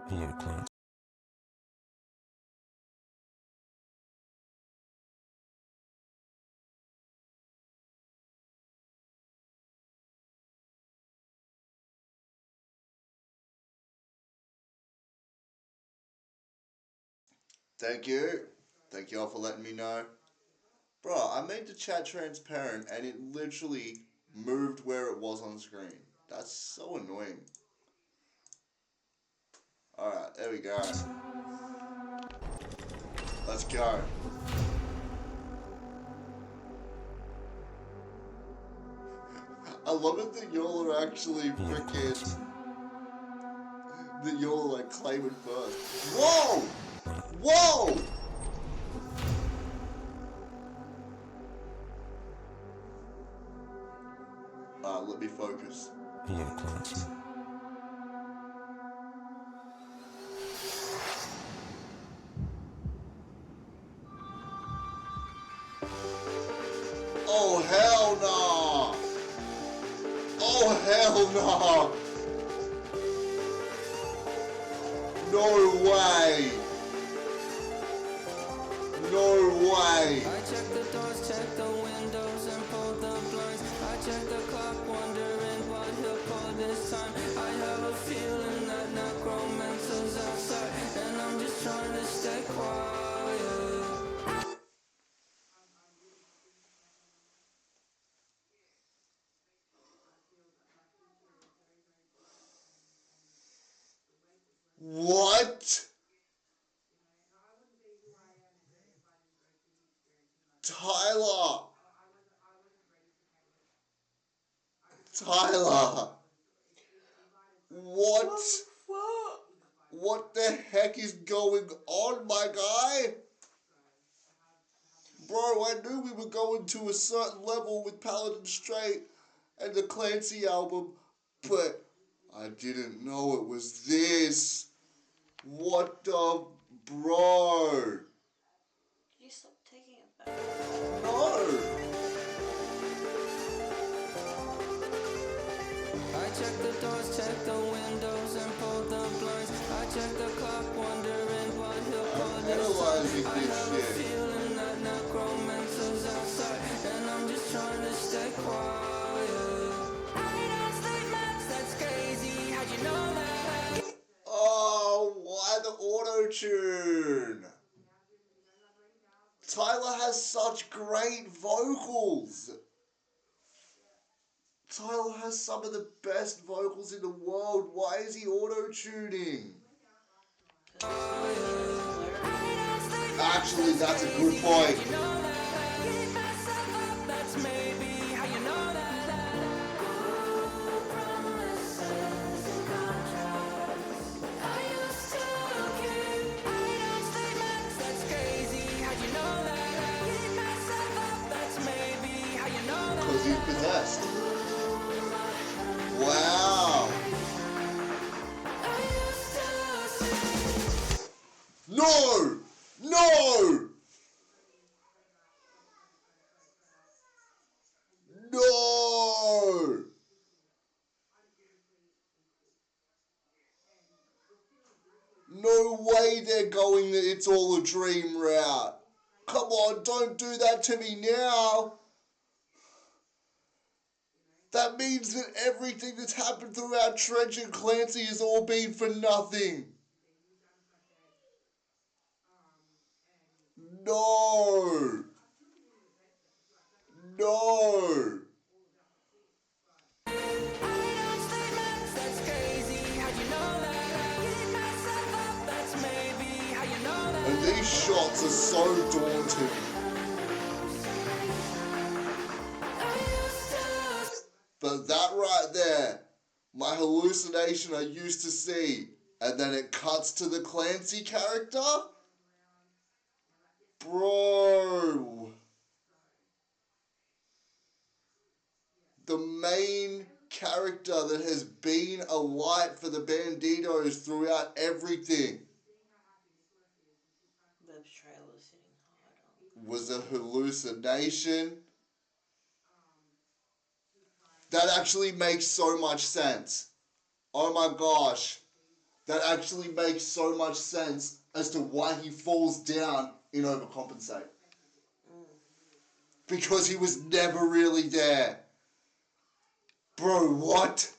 Hello, class. Thank you. Thank you all for letting me know. Bro, I made the chat transparent and it literally moved where it was on the screen. That's so annoying. Alright, there we go. Let's go. I love it that y'all are actually freaking... that y'all are like claiming first. Whoa! Whoa! Let me focus. Hello, class. Oh hell no! Oh hell no! No way! No way! I check the doors, check the windows, and pull the blinds. I check the clock, wondering what he'll pull this time. I have a feeling that necromancer's outside, and I'm just trying to stay quiet. What? Tyler! Tyler! What? What the heck is going on, my guy? Bro, I knew we were going to a certain level with Paladin Straight and the Clancy album, but I didn't know it was this. What the... Bro? Could you stop taking it back? No! I check the doors, check the windows, and pull the blinds. I check the clock, wondering what he'll pull this Analyzing time. I this have a shit. feeling that necromancer's outside, and I'm just trying to stay quiet. I don't sleep much, that's crazy. How'd you know that? Oh, why the auto-tune? Tyler has such great vocals. Tyler has some of the best vocals in the world. Why is he auto-tuning? Actually, that's a good point. Because he's possessed. Wow. No! No! No! No way they're going that it's all a dream route. Come on, don't do that to me now. That means that everything that's happened throughout Trench and Clancy has all been for nothing. No. No. And these shots are so daunting. But that right there, my hallucination I used to see, and then it cuts to the Clancy character? Bro. The main character that has been a light for the Banditos throughout everything The trailer's hitting hard on. was a hallucination. That actually makes so much sense. Oh my gosh. that actually makes so much sense as to why he falls down in Overcompensate. Because he was never really there. Bro, what?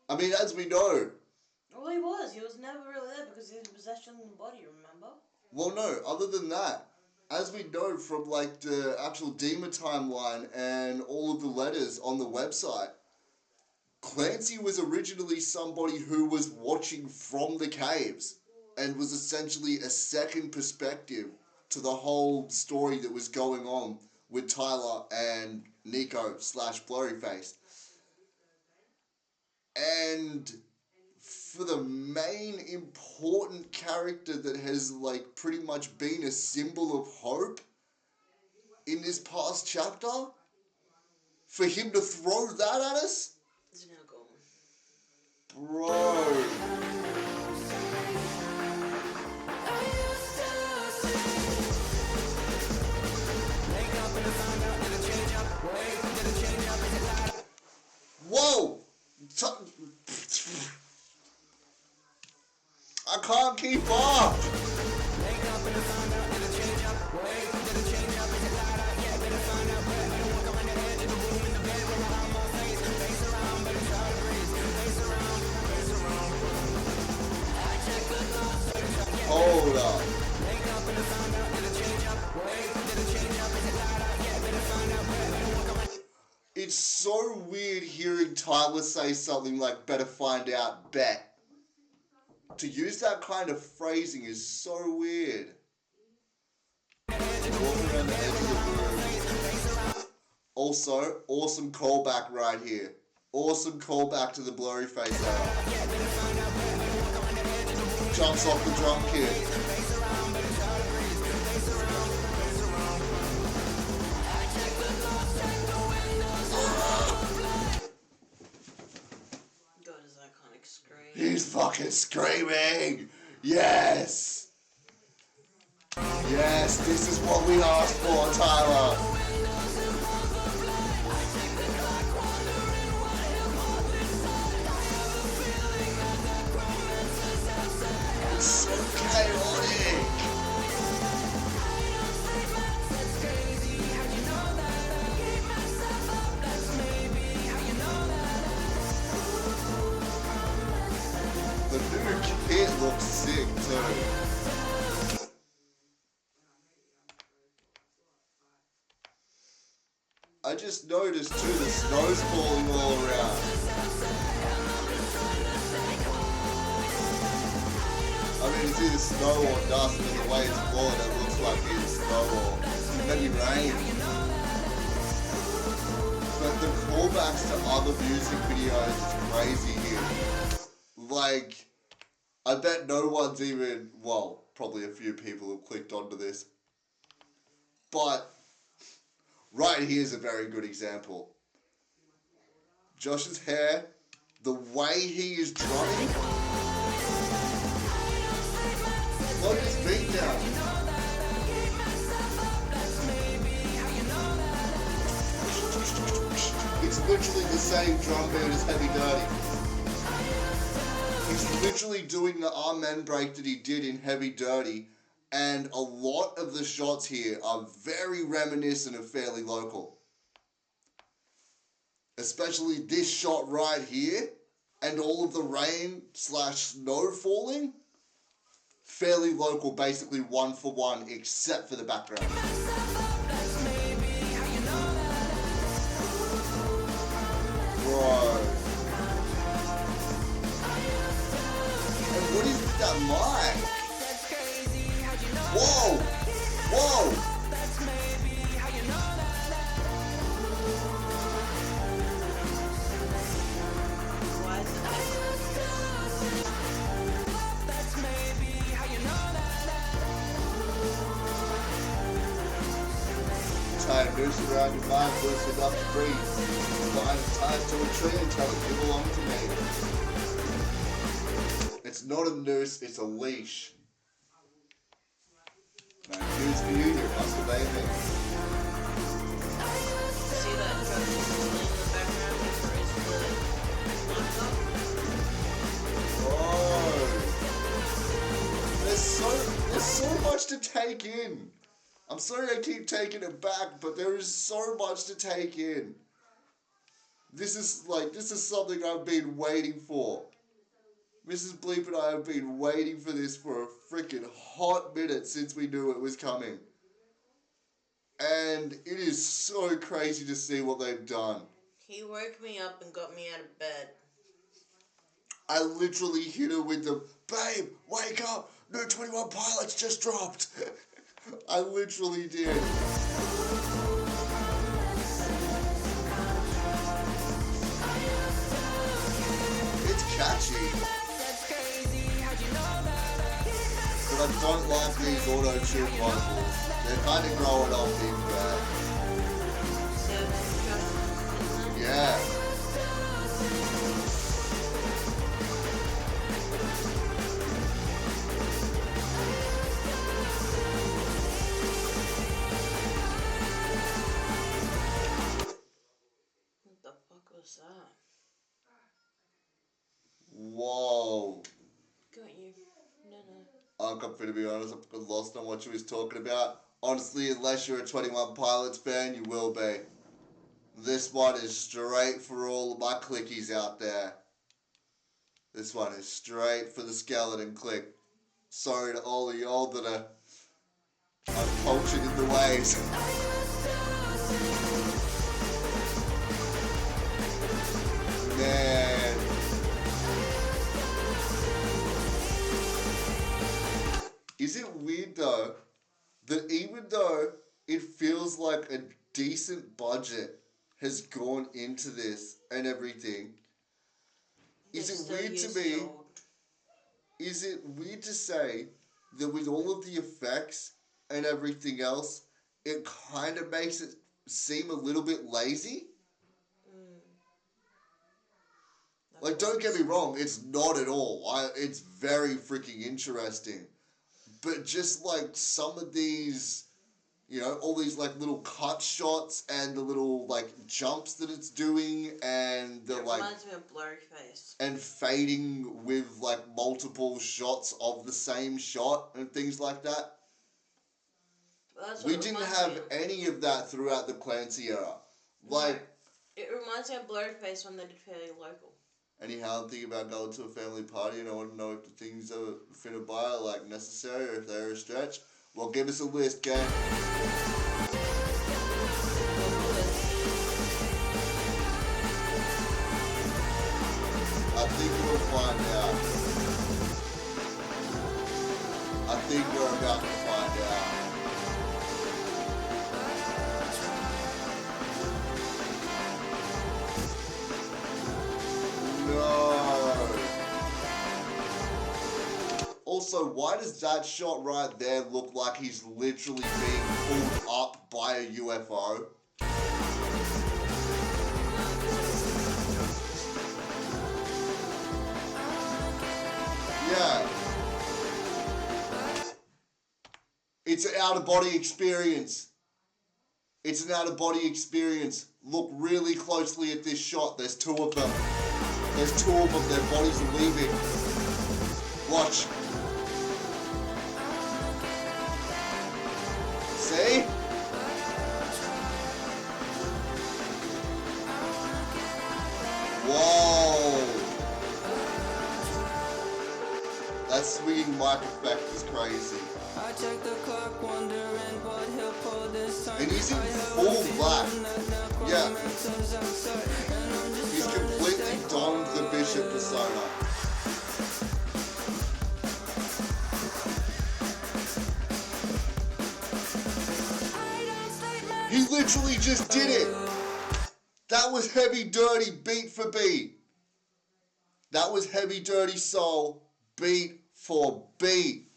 I mean, as we know. Well, he was. He was never really there because he had possession of the body, remember? Well, no, other than that, as we know from like the actual Dema timeline and all of the letters on the website, Clancy was originally somebody who was watching from the caves and was essentially a second perspective to the whole story that was going on with Tyler and Nico / Blurryface. And for the main important character that has like pretty much been a symbol of hope in this past chapter, for him to throw that at us? He's now gone. Bro. Whoa! I can't keep up! Hold up. It's so weird hearing Tyler say something like, better find out, bet. To use that kind of phrasing is so weird. Walking around the edge of the room. Also, awesome callback right here. Awesome callback to the Blurryface era. Jumps off the drum kit. God, his iconic scream. He's fucking screaming! Yes! Yes, this is what we asked for, Tyler! It's so chaotic! The new kit looks sick too. I just noticed too the snow's falling all around. I mean, it's either snow or dust, and the way it's falling, it looks like it's snow or maybe rain. But the callbacks to other music videos is crazy here. Like, I bet no one's even, well, probably a few people have clicked onto this. But, right here's a very good example. Josh's hair, the way he is drumming. Look at his beat down. It's literally the same drum beat as Heavy Dirty. He's literally doing the Amen break that he did in Heavy Dirty, and a lot of the shots here are very reminiscent of Fairly Local. Especially this shot right here, and all of the rain / snow falling. Fairly Local, basically 1 for 1, except for the background. Bro. And what is with that mic? Whoa! Whoa! Why is it Tie a noose around your mind, loose enough to breathe. Bind it tied to a tree and tell it you belong to me. It's not a noose, it's a leash. No news for you, you're masturbating me. See that truck just in the background before it's the laptop? Oh! to take in. I'm sorry I keep taking it back, but there is so much to take in. This is something I've been waiting for. Mrs. Bleep and I have been waiting for this for a freaking hot minute since we knew it was coming. And it is so crazy to see what they've done. He woke me up and got me out of bed. I literally hit her with the, babe, wake up, new 21 Pilots just dropped. I literally did. It's catchy. But I don't like these auto-tune vocals. They're kind of growing on me, but... Yeah. What the fuck was that? Whoa. Got you. No. I'm going to be honest, I'm lost on what she was talking about. Honestly, unless you're a 21 Pilots fan, you will be. This one is straight for all of my clickies out there. This one is straight for the Skeleton Clique. Sorry to all of y'all that are uncultured in the ways. Man. Is it weird though, that even though it feels like a decent budget has gone into this and everything, is it weird to me, is it weird to say that with all of the effects and everything else, it kind of makes it seem a little bit lazy? Like, don't get me wrong, it's not at all. It's very freaking interesting. But just like some of these, you know, all these like little cut shots and the little like jumps that it's doing and the like... reminds me of Blurryface. And fading with like multiple shots of the same shot and things like that. We didn't have any of that throughout the Clancy era. Like... It reminds me of Blurryface when they did Fairly Local. Anyhow, I'm thinking about going to a family party and I want to know if the things are finna buy are like necessary or if they're a stretch. Well, give us a list, gang. I think we'll find out. I think we're about to find out. No. Also, why does that shot right there look like he's literally being pulled up by a UFO? Yeah. It's an out-of-body experience. It's an out-of-body experience. Look really closely at this shot. There's two of them. There's two of them. Their bodies are leaving. Watch. See? Whoa. That swinging mic effect is crazy. And he's in full black. Yeah. He's completely donned the Bishop persona. He literally just did it. That was Heavy Dirty beat for beat. That was Heavy Dirty Soul beat for beat.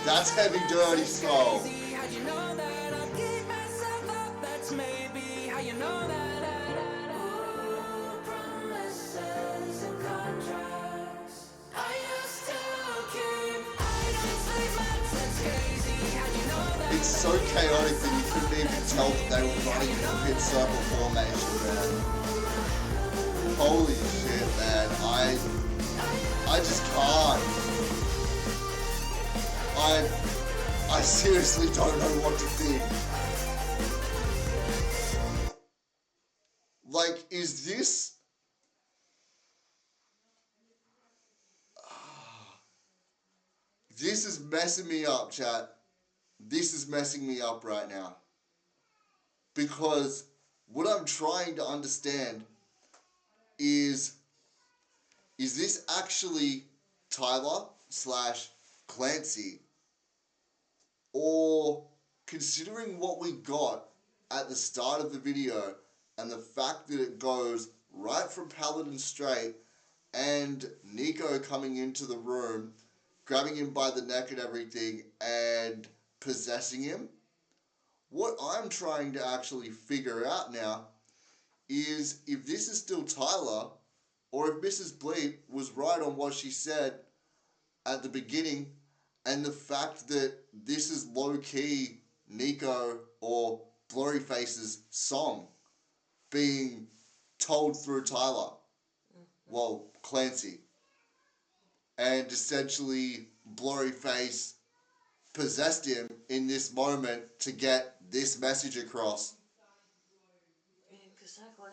That's Heavy Dirty Soul. It's so chaotic that you couldn't even tell that they were running in a pit circle formation, man. Holy shit, man. I just can't. I seriously don't know what to think. Like, is this... This is messing me up, chat. This is messing me up right now. Because what I'm trying to understand is this actually Tyler / Clancy? Or, considering what we got at the start of the video and the fact that it goes right from Paladin straight and Nico coming into the room, grabbing him by the neck and everything and possessing him, what I'm trying to actually figure out now is if this is still Tyler or if Mrs. Bleep was right on what she said at the beginning and the fact that this is low-key Nico or Blurryface's song being told through Tyler. Well, Clancy. And essentially Blurryface possessed him in this moment to get this message across. Exactly.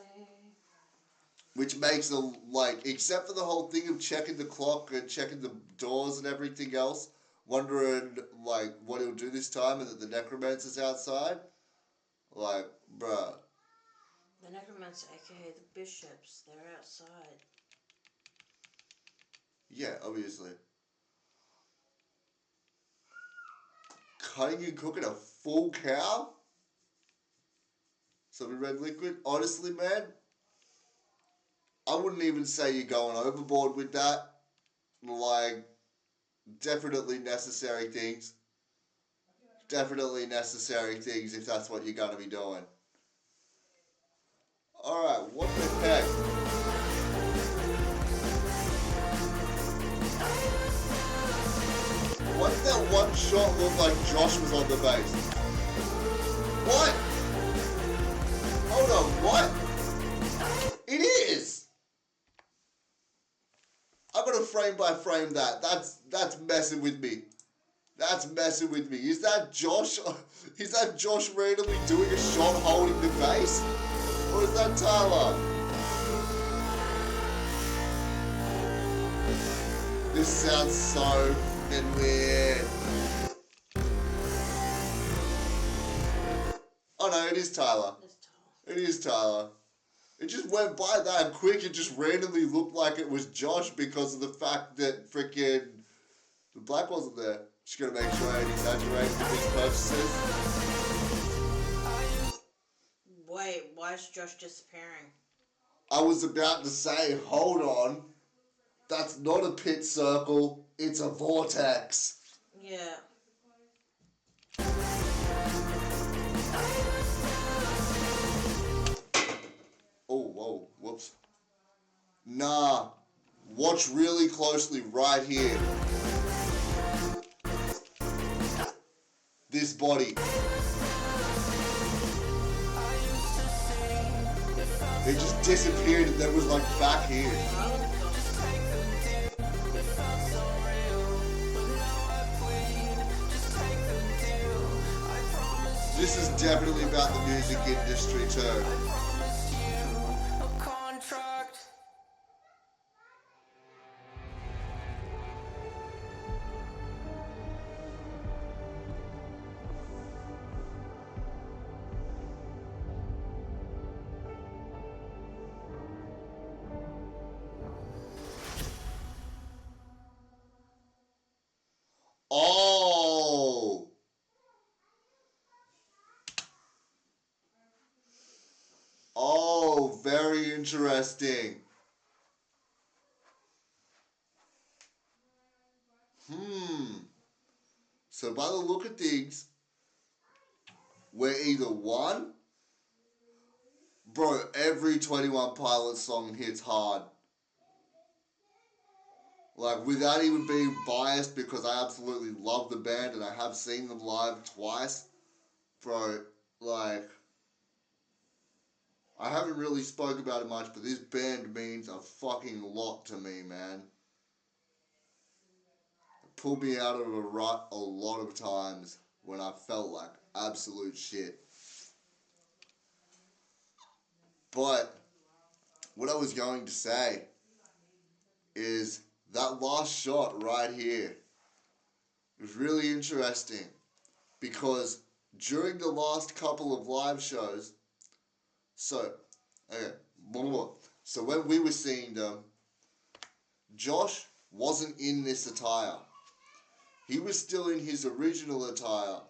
Which makes a, like, except for the whole thing of checking the clock and checking the doors and everything else, wondering, like, what he'll do this time and that the necromancer's outside. Like, bruh. The necromancer, aka the bishops, they're outside. Yeah, obviously. Cutting and cooking a full cow? Some red liquid? Honestly, man, I wouldn't even say you're going overboard with that. Like, definitely necessary things. Definitely necessary things if that's what you're going to be doing. Alright, what the heck? Why did that one shot look like Josh was on the base? What? Hold on, what? It is! I'm gonna frame by frame that. That's messing with me. That's messing with me. Is that Josh? Is that Josh randomly doing a shot holding the base? Or is that Tyler? This sounds so fucking weird. Oh no, it is Tyler. It is Tyler. It just went by that quick. It just randomly looked like it was Josh because of the fact that freaking the black wasn't there. Just gotta make sure I ain't exaggerating with these purchases. Wait, why is Josh disappearing? I was about to say, hold on. That's not a pit circle. It's a vortex. Yeah. Oh, whoa, whoops. Nah, watch really closely right here. This body. It just disappeared and then was like back here. This is definitely about the music industry too. Oh! Oh, very interesting. So by the look of things, we're either one, bro, every 21 Pilots song hits hard. Like, without even being biased, because I absolutely love the band and I have seen them live twice. bro, like, I haven't really spoke about it much, but this band means a fucking lot to me, man. It pulled me out of a rut a lot of times when I felt like absolute shit. But what I was going to say is that last shot right here was really interesting because during the last couple of live shows, so when we were seeing them, Josh wasn't in this attire. He was still in his original attire,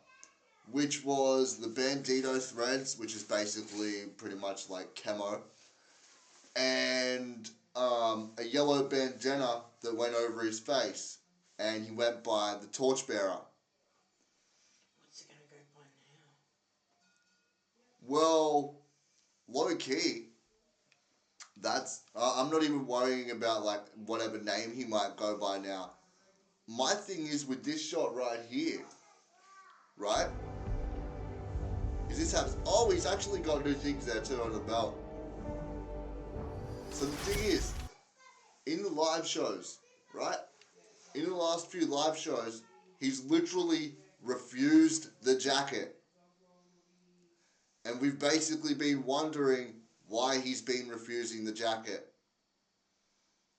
which was the Bandito threads, which is basically pretty much like camo, and a yellow bandana that went over his face, and he went by the Torchbearer. What's he gonna go by now? Well, low key, that's I'm not even worrying about like whatever name he might go by now. My thing is with this shot right here, right? Is this happens? Oh, he's actually got new things there too on the belt. So the thing is, in the live shows, right? In the last few live shows, he's literally refused the jacket. And we've basically been wondering why he's been refusing the jacket.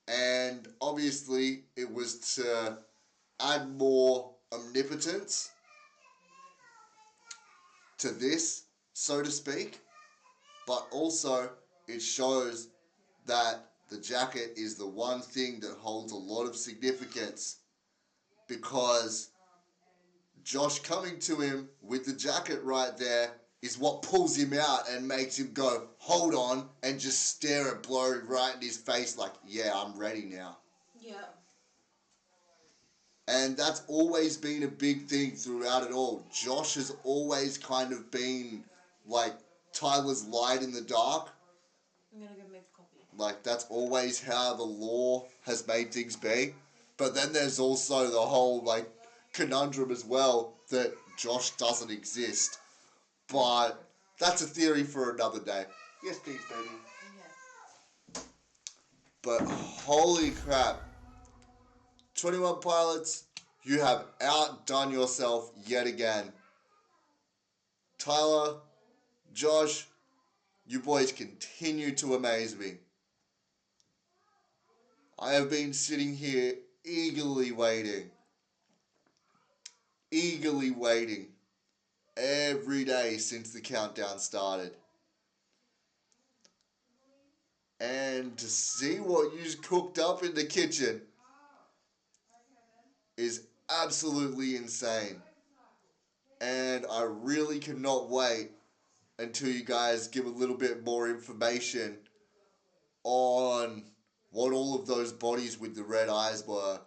And obviously, it was to add more omnipotence to this, so to speak. But also, it shows that the jacket is the one thing that holds a lot of significance, because Josh coming to him with the jacket right there is what pulls him out and makes him go, hold on, and just stare at Blurry right in his face like, yeah, I'm ready now. Yeah. And that's always been a big thing throughout it all. Josh has always kind of been like Tyler's light in the dark. I'm gonna go make a copy. Like, that's always how the law has made things be. But then there's also the whole, like, conundrum as well that Josh doesn't exist. But that's a theory for another day. Yes, please, baby. Yeah. But holy crap. 21 Pilots, you have outdone yourself yet again. Tyler, Josh, you boys continue to amaze me. I have been sitting here eagerly waiting every day since the countdown started. And to see what you cooked up in the kitchen is absolutely insane. And I really cannot wait until you guys give a little bit more information on what all of those bodies with the red eyes were,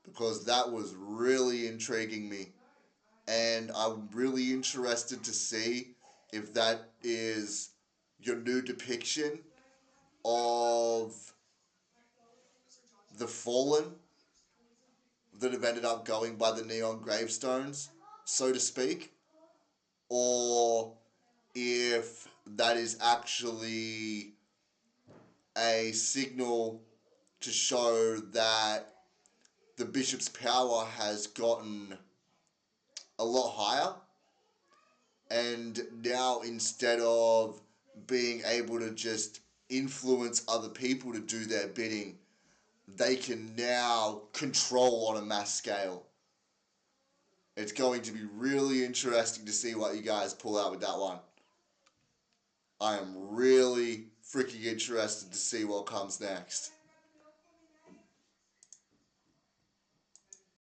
because that was really intriguing me. And I'm really interested to see if that is your new depiction of the fallen that have ended up going by the neon gravestones, so to speak, or if that is actually a signal to show that the bishop's power has gotten a lot higher, and now instead of being able to just influence other people to do their bidding, they can now control on a mass scale. It's going to be really interesting to see what you guys pull out with that one. I am really freaking interested to see what comes next.